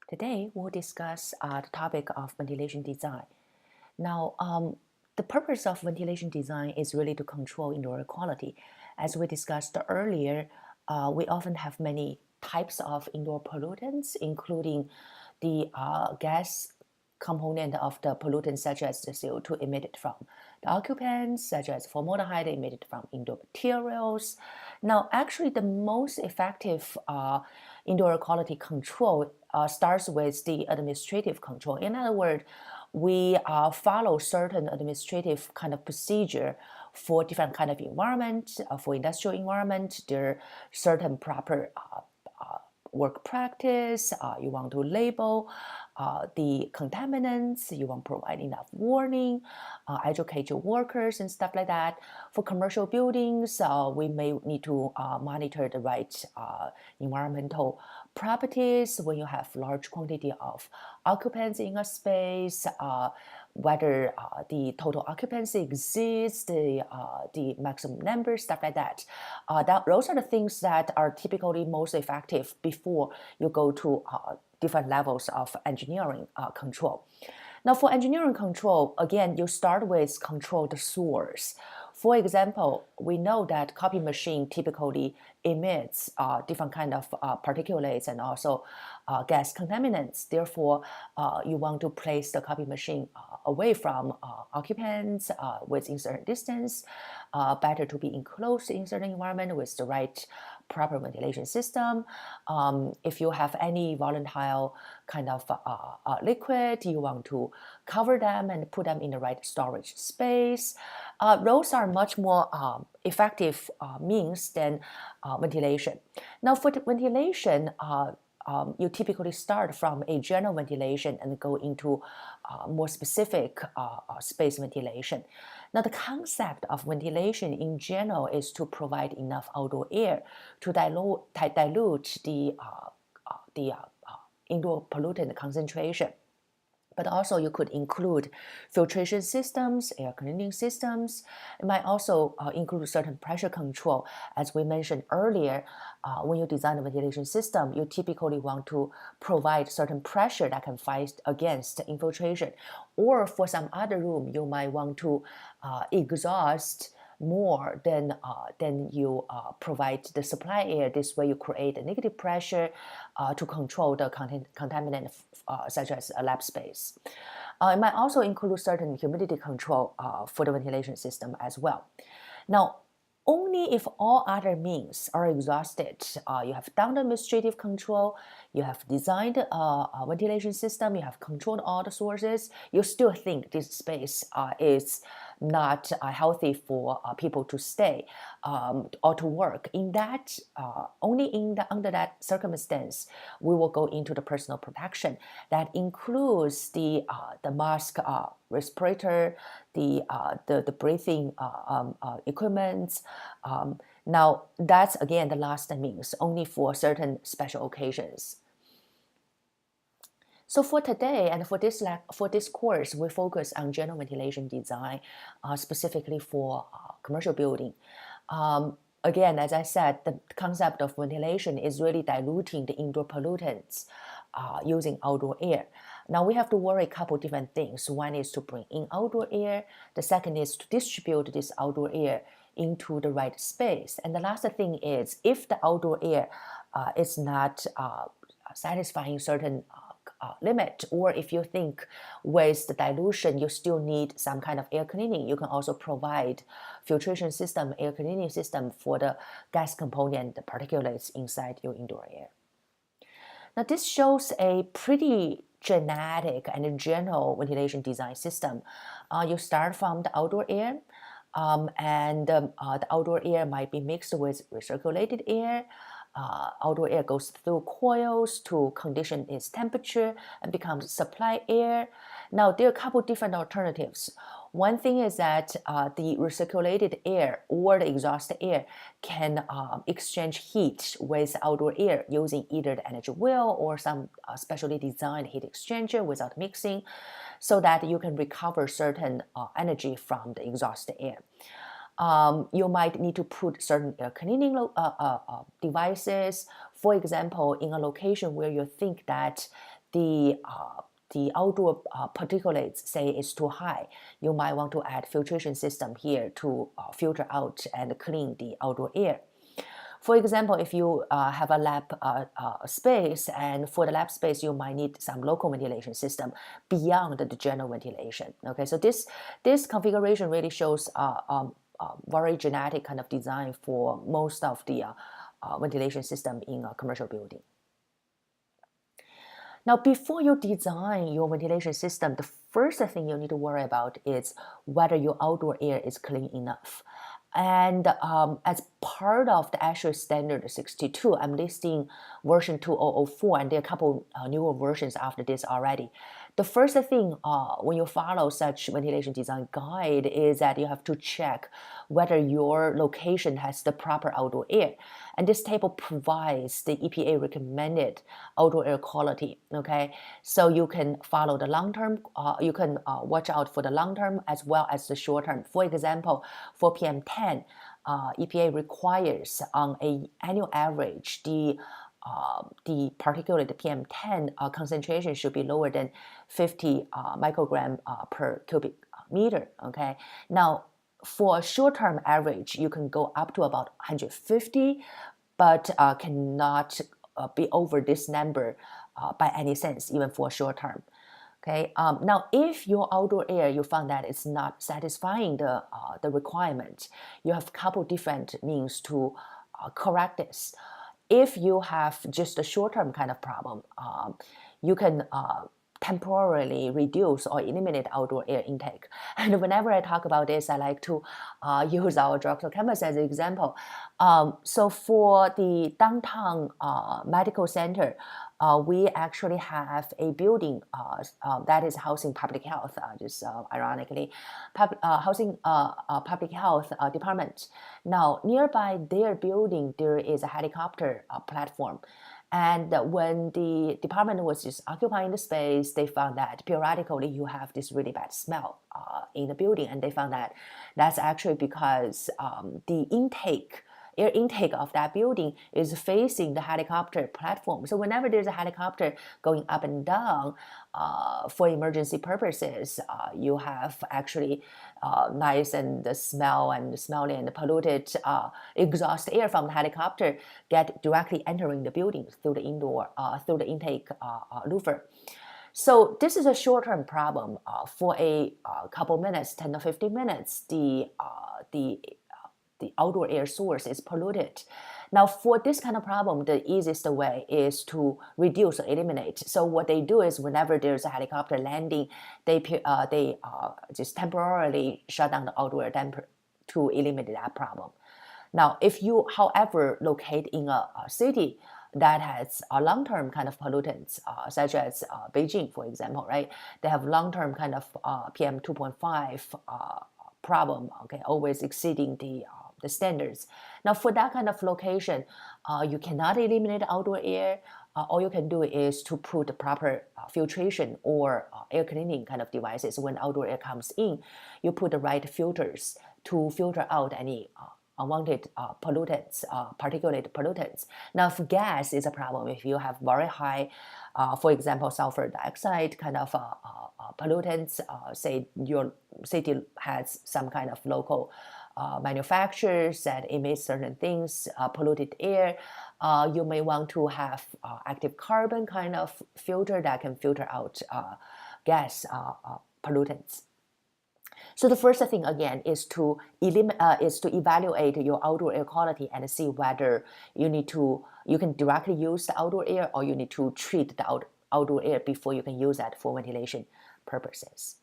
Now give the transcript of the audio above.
Today, we'll discuss the topic of ventilation design. Now, the purpose of ventilation design is really to control indoor air quality. As we discussed earlier, we often have many types of indoor pollutants, including the gas component of the pollutants, such as the CO2 emitted from the occupants, such as formaldehyde emitted from indoor materials. Now, actually, the most effective indoor air quality control starts with the administrative control. In other words, we follow certain administrative kind of procedure for different kind of environment. For industrial environment, there are certain proper work practice. You want to label the contaminants. You want to provide enough warning, educate your workers and stuff like that. For commercial buildings, we may need to monitor the right environmental properties when you have large quantity of occupants in a space, whether the total occupancy exceeds the maximum number, stuff like that. Those are the things that are typically most effective before you go to different levels of engineering control. Now, for engineering control, again, you start with control the source. For example, we know that copy machine typically emits different kind of particulates and also gas contaminants. Therefore, you want to place the copy machine away from occupants within certain distance. Better to be enclosed in certain environment with the right proper ventilation system. If you have any volatile kind of liquid, you want to cover them and put them in the right storage space. Those are much more effective means than ventilation. Now, for the ventilation, you typically start from a general ventilation and go into more specific space ventilation. Now, the concept of ventilation in general is to provide enough outdoor air to dilute the indoor pollutant concentration. But also you could include filtration systems, air cleaning systems. It might also include certain pressure control. As we mentioned earlier, when you design a ventilation system, you typically want to provide certain pressure that can fight against infiltration. Or for some other room, you might want to exhaust more than you provide the supply air. This way you create a negative pressure to control the contaminant such as a lab space. It might also include certain humidity control for the ventilation system as well. Now, only if all other means are exhausted, you have done the administrative control, you have designed a ventilation system, you have controlled all the sources, you still think this space is not healthy for people to stay or to work. In that, only under that circumstance, we will go into the personal protection. That includes the mask, respirator, the breathing equipment. Now, that's again the last means, only for certain special occasions. So for today and for this course, we focus on general ventilation design, specifically for commercial building. Again, as I said, the concept of ventilation is really diluting the indoor pollutants using outdoor air. Now we have to worry a couple different things. One is to bring in outdoor air. The second is to distribute this outdoor air into the right space. And the last thing is, if the outdoor air is not satisfying certain limit, or if you think with the dilution you still need some kind of air cleaning, you can also provide filtration system, air cleaning system for the gas component, the particulates inside your indoor air. Now this shows a pretty genetic and general ventilation design system. You start from the outdoor air, and the outdoor air might be mixed with recirculated air. Outdoor air goes through coils to condition its temperature and becomes supply air. Now, there are a couple different alternatives. One thing is that the recirculated air or the exhaust air can exchange heat with outdoor air using either the energy wheel or some specially designed heat exchanger without mixing, so that you can recover certain energy from the exhaust air. You might need to put certain air cleaning devices, for example, in a location where you think that the outdoor particulates, say, is too high, you might want to add filtration system here to filter out and clean the outdoor air. For example, if you have a lab space, and for the lab space, you might need some local ventilation system beyond the general ventilation. Okay, so this configuration really shows very genetic kind of design for most of the ventilation system in a commercial building. Now, before you design your ventilation system, the first thing you need to worry about is whether your outdoor air is clean enough. And as part of the ASHRAE Standard 62, I'm listing version 2004, and there are a couple newer versions after this already. The first thing when you follow such ventilation design guide is that you have to check whether your location has the proper outdoor air. And this table provides the EPA recommended outdoor air quality. Okay, so you can follow the long term, you can watch out for the long term as well as the short term. For example, for PM10, EPA requires on an annual average the particulate PM10 concentration should be lower than 50 microgram per cubic meter. Okay, now for short-term average, you can go up to about 150, but cannot be over this number by any sense, even for short term. Okay. Now, if your outdoor air, you found that it's not satisfying the requirement, you have a couple different means to correct this. If you have just a short-term kind of problem, you can temporarily reduce or eliminate outdoor air intake. And whenever I talk about this, I like to use our drugstore campus as an example. So for the downtown medical center, we actually have a building that is housing public health, just ironically, housing public health department. Now, nearby their building, there is a helicopter platform. And when the department was just occupying the space, they found that periodically you have this really bad smell in the building. And they found that that's actually because the air intake of that building is facing the helicopter platform. So whenever there's a helicopter going up and down for emergency purposes, you have actually nice and the smell and smelly and polluted exhaust air from the helicopter get directly entering the building through the through the intake louver. So this is a short-term problem. For a couple minutes, 10 or 15 minutes, the outdoor air source is polluted. Now, for this kind of problem, the easiest way is to reduce or eliminate. So what they do is whenever there's a helicopter landing, they just temporarily shut down the outdoor air to eliminate that problem. Now, if you, however, locate in a city that has a long-term kind of pollutants, such as Beijing, for example, right? They have long-term kind of PM 2.5 problem, okay, always exceeding the standards. Now, for that kind of location, you cannot eliminate outdoor air. All you can do is to put the proper filtration or air cleaning kind of devices. When outdoor air comes in, you put the right filters to filter out any unwanted pollutants, particulate pollutants. Now, if gas is a problem, if you have very high, for example, sulfur dioxide kind of pollutants, say your city has some kind of local manufacturers that emit certain things, polluted air, you may want to have active carbon kind of filter that can filter out gas pollutants. So the first thing again is to evaluate your outdoor air quality and see whether you can directly use the outdoor air or you need to treat the outdoor air before you can use that for ventilation purposes.